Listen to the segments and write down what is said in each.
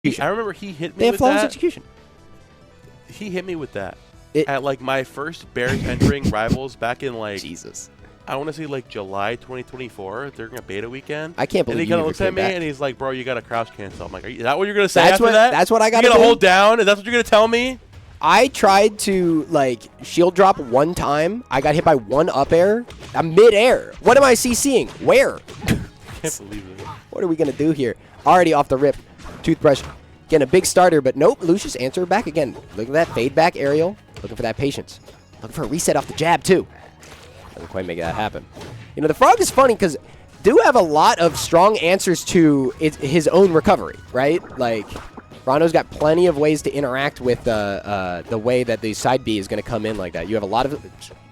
I remember he hit me with that. They have flawless execution. He hit me with that at like my first Bears entering Rivals back in like Jesus. I want to say like July 2024 during a beta weekend. I can't believe and he kind of looks at me and he's like, "Bro, you got to crouch cancel." I'm like, "Is that what you're gonna say that's after what, that? That's what I got to do. You gotta hold down, and that's what you're gonna tell me?" I tried to like shield drop one time. I got hit by one up air. I'm mid-air. What am I CCing? Where? I can't believe it. What are we gonna do here? Already off the rip. Toothbrush getting a big starter, but nope. Lucius answer back again. Look at that fade back aerial. Looking for that patience. Looking for a reset off the jab too. Doesn't quite make that happen. You know, the Frog is funny because do have a lot of strong answers to his own recovery, right? Like, Rano's got plenty of ways to interact with the way that the side B is going to come in like that. You have a lot of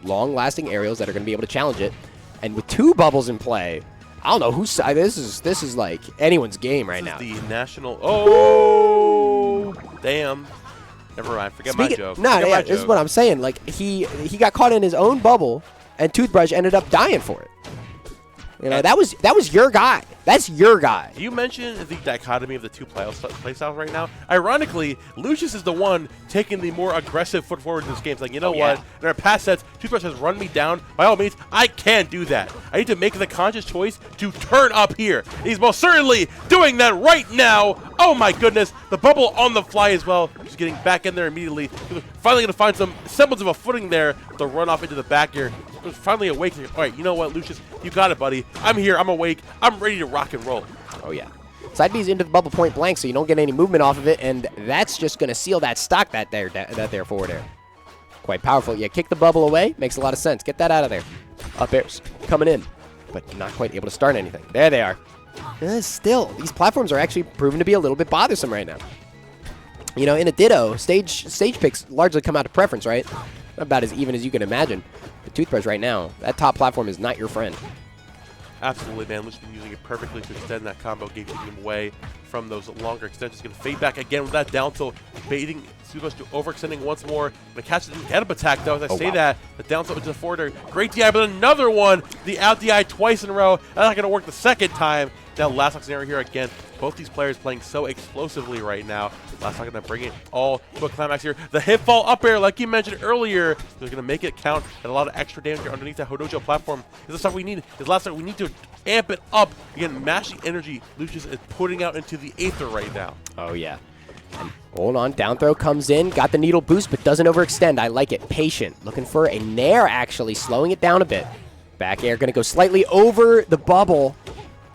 long-lasting aerials that are going to be able to challenge it. And with two bubbles in play, I don't know whose side. This is like anyone's game right now. The national. Oh, damn. Never mind. Forget my joke. No, yeah, this is what I'm saying. Like he got caught in his own bubble, and Toothbrush ended up dying for it. You know, that was your guy. That's your guy. You mentioned the dichotomy of the two playstyles right now. Ironically, Lucius is the one taking the more aggressive foot forward in this game. It's like, you know what? In our past sets, Toothbrush has run me down. By all means, I can't do that. I need to make the conscious choice to turn up here. And he's most certainly doing that right now. Oh my goodness. The bubble on the fly as well. Just getting back in there immediately. Finally going to find some semblance of a footing there to run off into the back here. Finally awake. All right, you know what, Lucius? You got it, buddy. I'm here. I'm awake. I'm ready to rock and roll. Oh, yeah. Side B's into the bubble point blank, so you don't get any movement off of it, and that's just going to seal that stock that there forward air. Quite powerful. Yeah, kick the bubble away. Makes a lot of sense. Get that out of there. Up airs coming in, but not quite able to start anything. There they are. Still, these platforms are actually proven to be a little bit bothersome right now. You know, in a Ditto, stage picks largely come out of preference, right? About as even as you can imagine. The Toothbrush right now, that top platform is not your friend. Absolutely, man. Lucius been using it perfectly to extend that combo, getting him away from those longer extensions. Going to fade back again with that down tilt, baiting Toothbrush to overextending once more. Going to catch the head-up attack, though. As I say that, the down tilt into the forward air. Great DI, but another one. The out DI twice in a row. That's not going to work the second time. Now, last lock scenario here again. Both these players playing so explosively right now. Last lock going to bring it all to a climax here. The Hitfall up air, like you mentioned earlier, they're going to make it count. And a lot of extra damage here underneath that Hodojo platform. This is the stuff we need. This last time we need to amp it up. Again, match the energy Lucius is putting out into the Aether right now. Oh, yeah. And hold on. Down throw comes in. Got the needle boost, but doesn't overextend. I like it. Patient. Looking for a nair, actually. Slowing it down a bit. Back air going to go slightly over the bubble.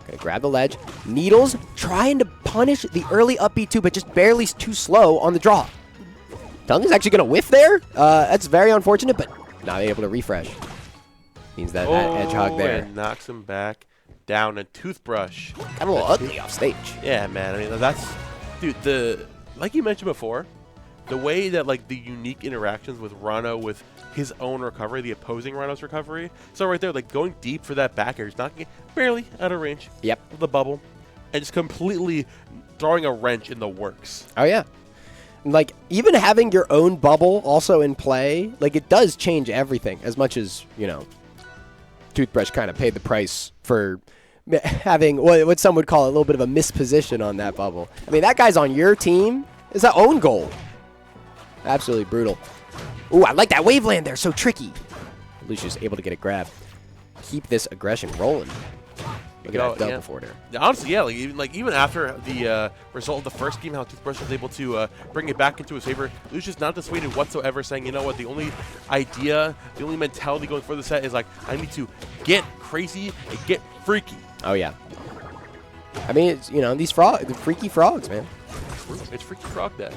Gonna grab the ledge. Needles trying to punish the early up B2, but just barely too slow on the draw. Tongue is actually gonna whiff there. That's very unfortunate, but not able to refresh. Means that edge hog there. And knocks him back down. And Toothbrush. Got a little ugly off stage. Yeah, man. I mean, that's, dude. Like you mentioned before, the way that like the unique interactions with Rano with his own recovery, the opposing Rano's recovery. So right there, like going deep for that back air, he's knocking it barely out of range. Yep. Of the bubble, and just completely throwing a wrench in the works. Oh yeah. Like even having your own bubble also in play, like it does change everything. As much as you know, Toothbrush kind of paid the price for having what some would call a little bit of a misposition on that bubble. I mean, that guy's on your team. It's that own goal. Absolutely brutal. Ooh, I like that waveland there. So tricky. Lucius able to get a grab. Keep this aggression rolling. Look at that double forward air. Honestly, yeah. Even after the result of the first game, how Toothbrush was able to bring it back into his favor. Lucius not dissuaded whatsoever, saying, you know what, the only idea, the only mentality going for the set is like, I need to get crazy and get freaky. Oh yeah. I mean, it's, you know, these the freaky frogs, man. It's Freaky Frog Day.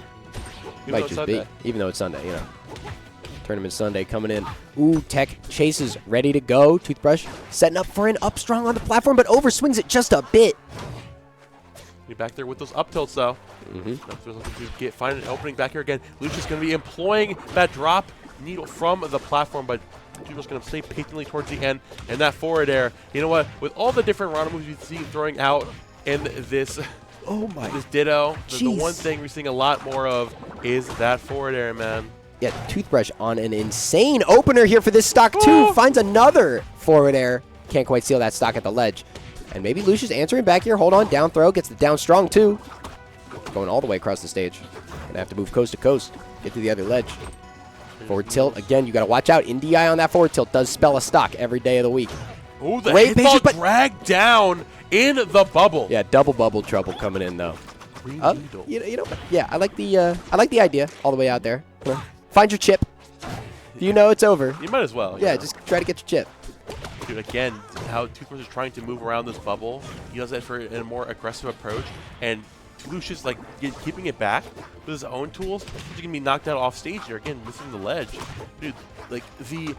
Might just be, even though it's Sunday, you know. Tournament Sunday coming in. Ooh, Tech chases ready to go. Toothbrush setting up for an up strong on the platform, but overswings it just a bit. You're back there with those up tilts, though. Looking to find an opening back here again. Lucius going to be employing that drop needle from the platform, but Toothbrush going to stay patiently towards the end. And that forward air, you know what? With all the different Rano moves you see throwing out in this, this Ditto, the one thing we're seeing a lot more of is that forward air, man. Yeah, Toothbrush on an insane opener here for this stock, too. Finds another forward air. Can't quite seal that stock at the ledge. And maybe Lucius answering back here. Hold on, down throw. Gets the down strong, too. going all the way across the stage. Gonna have to move coast to coast, get to the other ledge. Forward tilt, again, you got to watch out. NDI on that forward tilt does spell a stock every day of the week. Oh, the Hitfall dragged down in the bubble. Yeah, double bubble trouble coming in, though. You know, yeah, I like the idea all the way out there. Find your chip. You know it's over. You might as well. Yeah, just try to get your chip. Dude, again, how Toothbrush is trying to move around this bubble. He does that for a more aggressive approach, and Lucius like keeping it back with his own tools. He's gonna be knocked out off stage here again, missing the ledge. Dude, like the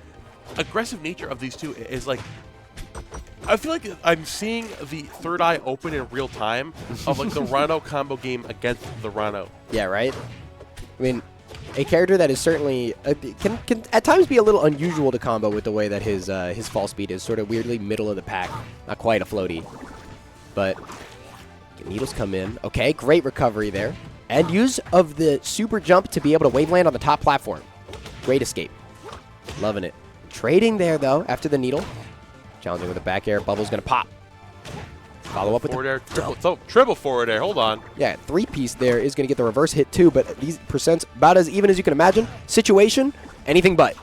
aggressive nature of these two is like. I feel like I'm seeing the third eye open in real time of like the Rhino combo game against the Rhino. Yeah, right. I mean, a character that is certainly can at times be a little unusual to combo with the way that his fall speed is sort of weirdly middle of the pack, not quite a floaty, but needles come in. Okay, great recovery there, and use of the super jump to be able to wave land on the top platform. Great escape, loving it. Trading there though after the needle, challenging with a back air. Bubble's gonna pop. Follow up with forward air, triple forward air. Hold on. Yeah, 3-piece there is going to get the reverse hit too, but these percents about as even as you can imagine. Situation, anything but.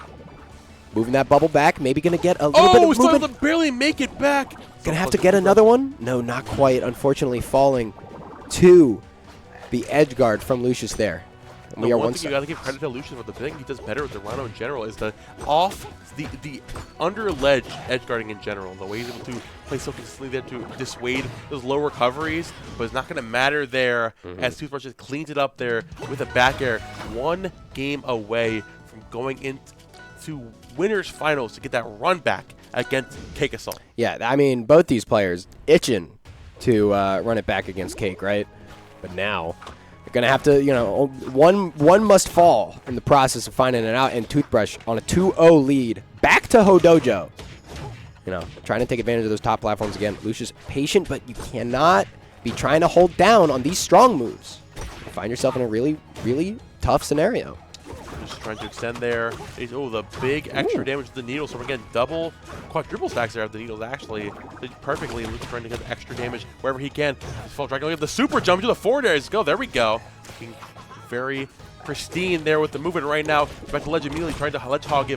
Moving that bubble back, maybe going to get a little bit of movement. Oh, to barely make it back. Going to have to get another one? No, not quite. Unfortunately, falling to the edge guard from Lucius there. And we are one thing you got to give credit to Lucius for. The thing he does better with the Rhino in general is the under ledge edge guarding in general. The way he's able to play so consistently there to dissuade those low recoveries, but it's not going to matter there as Toothbrush just cleans it up there with a back air. 1 game away from going into winners finals to get that run back against Cake Assault. Yeah, I mean, both these players itching to run it back against Cake, right? But now they're going to have to, you know, one must fall in the process of finding it out, and Toothbrush on a 2-0 lead back to Hodojo. You know, trying to take advantage of those top platforms again. Lucius patient, but you cannot be trying to hold down on these strong moves. You find yourself in a really, really tough scenario. Just trying to extend there. Oh, the big extra damage to the needle. So we're getting quadruple stacks there of the needles actually. Perfectly. Lucius trying to get the extra damage wherever he can. Full dragon. We have the super jump to the forward air. Let's go. There we go. Looking very pristine there with the movement right now. Back to ledge immediately, trying to ledge hog,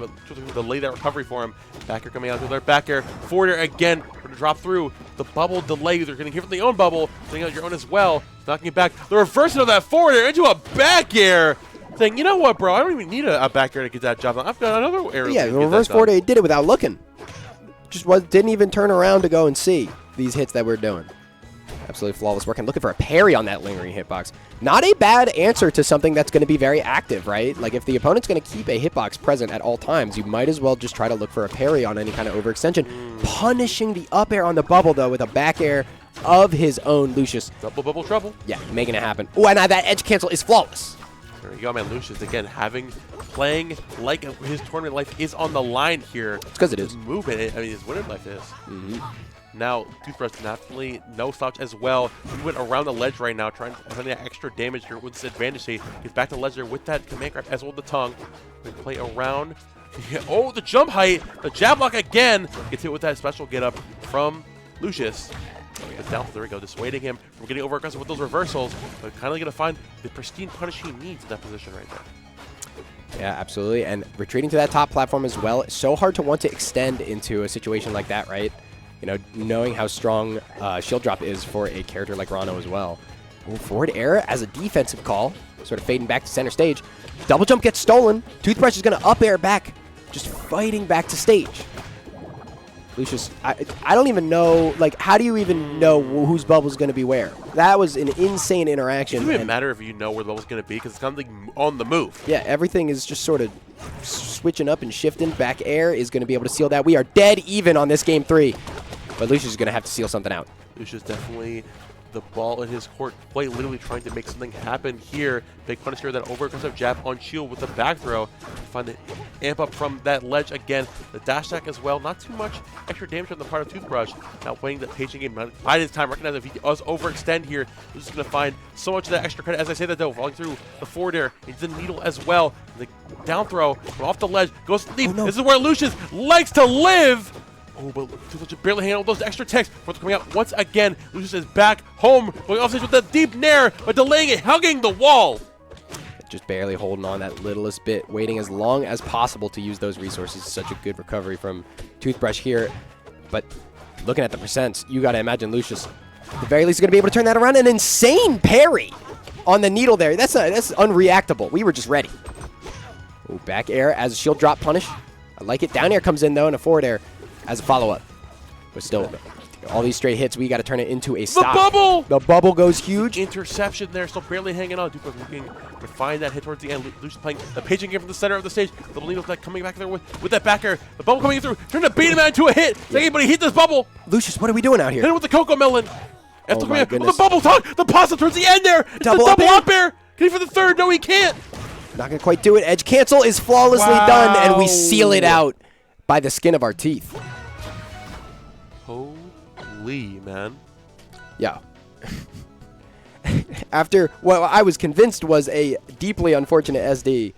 delay that recovery for him. Back air coming out to their back air. Forward air again. We're going to drop through. The bubble delay. They're going to give it the own bubble. Putting out your own as well. Knocking it back. The reversal of that forward air into a back air. Saying, you know what, bro? I don't even need a back air to get that job done. I've got another air. Yeah, the reverse forward air did it without looking. Just didn't even turn around to go and see these hits that we're doing. Absolutely flawless work. And looking for a parry on that lingering hitbox. Not a bad answer to something that's going to be very active, right? Like, if the opponent's going to keep a hitbox present at all times, you might as well just try to look for a parry on any kind of overextension. Punishing the up air on the bubble, though, with a back air of his own, Lucius. Double bubble trouble. Yeah, making it happen. Oh, and that edge cancel is flawless. There you go, man. Lucius, again, playing like his tournament life is on the line here. It's because it is. Movement, I mean, his winning life is. Now, Toothbrush definitely no slouch as well. He went around the ledge right now, trying to find that extra damage here with this advantage. He gets back to the ledge there with that command grab as well as the tongue. We play around. Oh, the jump height. The jab lock again. Gets hit with that special get up from Lucius. Gets down, there we go, dissuading him from getting over aggressive with those reversals, but kind of going to find the pristine punish he needs in that position right there. Yeah, absolutely, and retreating to that top platform as well. It's so hard to want to extend into a situation like that, right? You know, knowing how strong shield drop is for a character like Rhino as well. Oh, forward air as a defensive call, sort of fading back to center stage. Double jump gets stolen. Toothbrush is going to up air back, just fighting back to stage. Lucius, I don't even know, like, how do you even know whose bubble's going to be where? That was an insane interaction. It doesn't even matter if you know where the bubble's going to be because it's kind of like on the move. Yeah, everything is just sort of switching up and shifting. Back air is going to be able to seal that. We are dead even on this game 3, but Lucius is going to have to seal something out. Lucius definitely the ball in his court, quite literally trying to make something happen here. Big punish here, that over-aggressive jab on shield with the back throw. Find the amp up from that ledge again. The dash attack as well. Not too much extra damage on the part of Toothbrush. Now playing the paging game. By this time, recognize if he does overextend here, he's just going to find so much of that extra credit. As I say that though, falling through the forward air into the needle as well. The down throw from off the ledge goes deep. Oh, no. This is where Lucius likes to live. Oh, but Toothbrush barely handled those extra techs. Fourth coming out once again. Lucius is back home, going offstage with the deep nair, but delaying it, hugging the wall. Just barely holding on that littlest bit, waiting as long as possible to use those resources. Such a good recovery from Toothbrush here. But looking at the percents, you got to imagine Lucius, at the very least, is going to be able to turn that around. An insane parry on the needle there. That's unreactable. We were just ready. Ooh, back air as a shield drop punish. I like it. Down air comes in, though, and a forward air as a follow-up. But still, all these straight hits, we got to turn it into a stop. The bubble! The bubble goes huge. Interception there, still barely hanging on. Toothbrush looking to find that hit towards the end. Lucius playing the paging game from the center of the stage. Little needle that coming back there with that back air. The bubble coming through, trying to beat him out into a hit. Does anybody hit this bubble? Lucius, what are we doing out here? Hit him with the Cocoa Melon. Oh my goodness. The bubble talk, the pasta towards the end there. It's Double the double up up air. Can he for the third? No, he can't. Not going to quite do it. Edge cancel is flawlessly done, and we seal it out by the skin of our teeth. Holy, man. Yeah. After what I was convinced was a deeply unfortunate SD,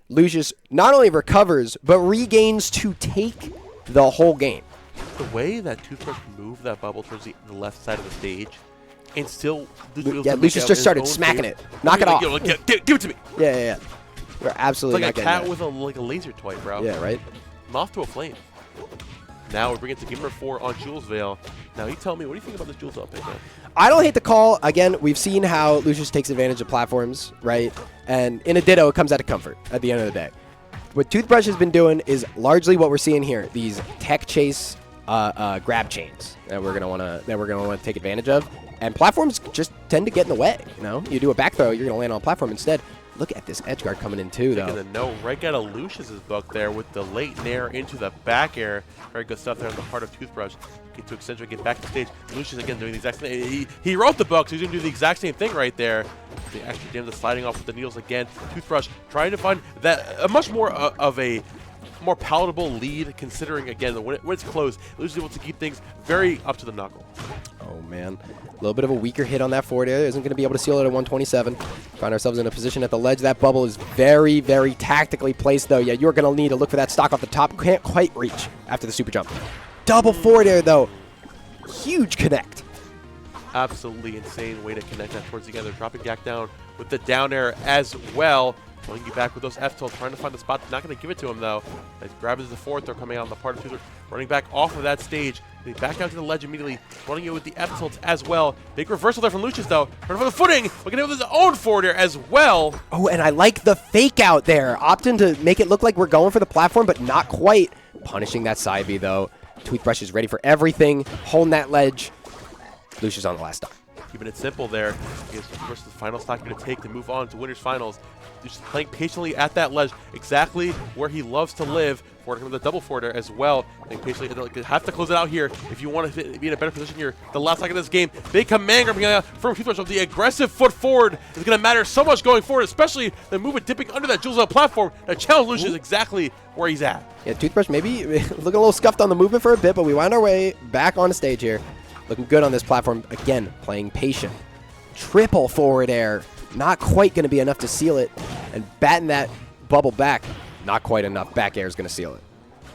Lucius not only recovers, but regains to take the whole game. The way that Toothbrush moved that bubble towards the left side of the stage, and still... Lucius just started smacking it. Knock it off. Give it to me. Yeah. We're absolutely it's like not a getting cat with a laser toy, bro. Yeah, right? Moth to a flame. Now we bring it to game number 4 on Jules Veil. Now you tell me, what do you think about this Jules up pick, man? I don't hate the call. Again, we've seen how Lucius takes advantage of platforms, right? And in a Ditto, it comes out of comfort at the end of the day. What Toothbrush has been doing is largely what we're seeing here. These tech chase grab chains that we're gonna want to take advantage of. And platforms just tend to get in the way, you know? You do a back throw, you're going to land on a platform instead. Look at this edge guard coming in too, though. Taking the no right out of Lucius's book there with the late nair into the back air. Very good stuff there on the part of Toothbrush. Get to accentuate, get back to stage. Lucius again doing the exact same. He wrote the book, so he's going to do the exact same thing right there. The extra damage sliding off with the needles again. Toothbrush trying to find that a much more of a more palatable lead, considering again when it's close, Lucius is able to keep things very up to the knuckle. Oh man, a little bit of a weaker hit on that forward air. Isn't going to be able to seal it at 127. Find ourselves in a position at the ledge. That bubble is very, very tactically placed, though. Yeah, you're going to need to look for that stock off the top. Can't quite reach after the super jump. Double forward air, though. Huge connect. Absolutely insane way to connect that towards the end. They're dropping back down with the down air as well. Pulling you back with those F-tilts, trying to find the spot. Not going to give it to him, though. As grabs the fourth, they're coming out on the part of Toothbrush. Running back off of that stage. They back out to the ledge immediately. Running it with the F-tilts as well. Big reversal there from Lucius, though. Trying for the footing. Looking at it with his own forward air as well. Oh, and I like the fake out there. Opting to make it look like we're going for the platform, but not quite. Punishing that side B, though. Toothbrush is ready for everything. Holding that ledge. Lucius on the last stock. Keeping it simple there. Is the final stock going to take to move on to winners finals. Just playing patiently at that ledge, exactly where he loves to live. Forward with the double forward as well. Playing patiently, have to close it out here if you want to be in a better position here. The last second of this game, big command coming out from Toothbrush. The aggressive foot forward is going to matter so much going forward, especially the movement dipping under that Jules platform that challenge Lucius exactly where he's at. Yeah, Toothbrush maybe looking a little scuffed on the movement for a bit, but we wound our way back on the stage here. Looking good on this platform. Again, playing patient. Triple forward air. Not quite going to be enough to seal it. And batting that bubble back. Not quite enough. Back air is going to seal it.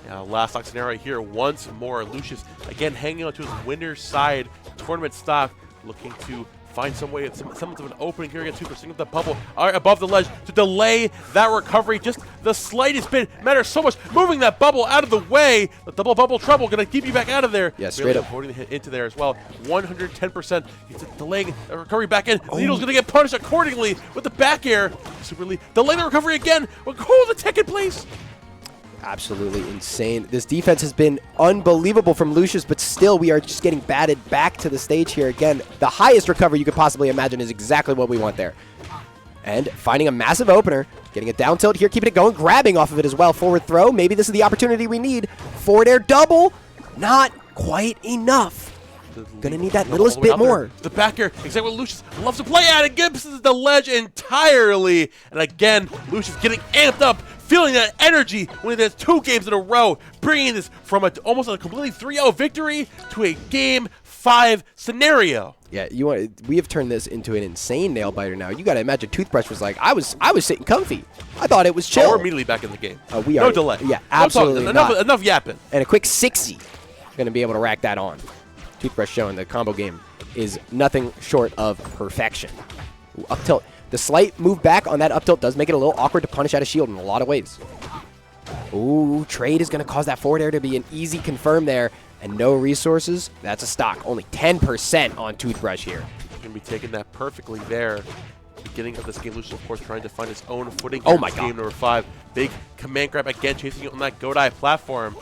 Yeah, last stock scenario right here. Once more, Lucius again hanging on to his winner's side tournament stock. Looking to find some way, somewhat of an opening here against Toothbrush. With the bubble above the ledge to delay that recovery. Just the slightest bit matters so much. Moving that bubble out of the way. The double bubble trouble going to keep you back out of there. Yeah, straight up. Avoiding the hit into there as well. 110%. He's delaying the recovery back in. The needle's going to get punished accordingly with the back air. Super lead. Delay the recovery again. We'll hold the tech in place. Absolutely insane. This defense has been unbelievable from Lucius, but still we are just getting batted back to the stage here again. The highest recovery you could possibly imagine is exactly what we want there. And finding a massive opener, getting a down tilt here, keeping it going, grabbing off of it as well. Forward throw, maybe this is the opportunity we need. Forward air double, not quite enough. Gonna need that littlest bit more. The back air, exactly what Lucius loves to play at. It gives the ledge entirely. And again, Lucius getting amped up, feeling that energy when he has 2 games in a row, bringing this from almost a completely 3-0 victory to a Game 5 scenario. Yeah, we have turned this into an insane nail biter now. You got to imagine Toothbrush was like, I was sitting comfy. I thought it was chill. Oh, we're immediately back in the game. We are. No delay. Yeah, absolutely enough yapping. And a quick 60 going to be able to rack that on. Toothbrush showing the combo game is nothing short of perfection. Ooh, up tilt. The slight move back on that up tilt does make it a little awkward to punish out a shield in a lot of ways. Ooh, trade is going to cause that forward air to be an easy confirm there. And no resources, that's a stock. Only 10% on Toothbrush here. Going to be taking that perfectly there. Beginning of this game, Lucius, of course, trying to find his own footing here. Oh my God. Game number 5. Big command grab again, chasing it on that Godai platform.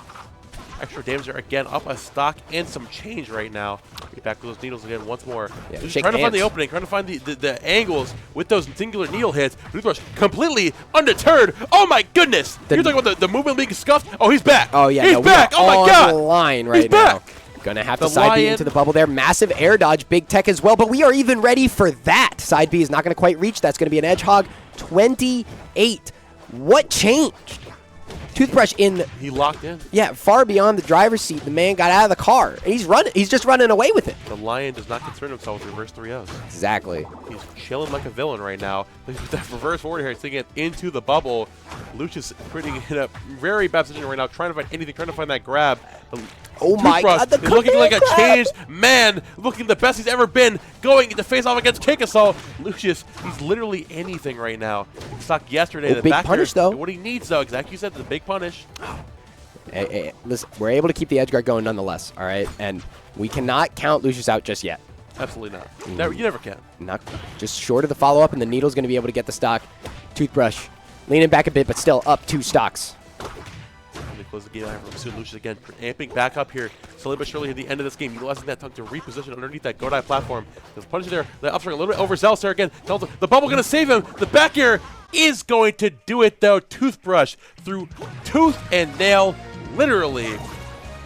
Extra damage there again, up a stock and some change right now. Get back to those needles again once more. Yeah, Just trying to find the opening, trying to find the angles with those singular needle hits. Toothbrush completely undeterred. Oh my goodness! You're talking about the movement being scuffed. Oh, he's back. Oh yeah, he's back. Oh my God! On the line right he's now. Back. Gonna have to side B into the bubble there. Massive air dodge, big tech as well, but we are even ready for that. Side B is not gonna quite reach. That's gonna be an edge hog. 28. What changed? Toothbrush He locked in. Yeah, far beyond the driver's seat. The man got out of the car. And he's running. He's just running away with it. The Lion does not concern himself with reverse 3-0s. Exactly. He's chilling like a villain right now. With that reverse forward here, taking it into the bubble. Lucius putting in a very bad position right now, trying to find anything, trying to find that grab. Oh my God, the looking like a changed man, looking the best he's ever been, going to face off against Kick Assault. Lucius, he's literally anything right now. He stocked yesterday. Oh, big punish, though. What he needs, though, exactly you said, the big punish. Hey, listen, we're able to keep the edge guard going nonetheless, all right? And we cannot count Lucius out just yet. Absolutely not. You never can. Not just short of the follow-up, and the needle's going to be able to get the stock. Toothbrush leaning back a bit, but still up 2 stocks. They close the game out from soon. Lucius again amping back up here, slowly but surely at the end of this game, utilizing that tongue to reposition underneath that Godai platform. There's a punch there, the upstring a little bit overzealous there again. The bubble going to save him. The back air is going to do it though. Toothbrush through tooth and nail, literally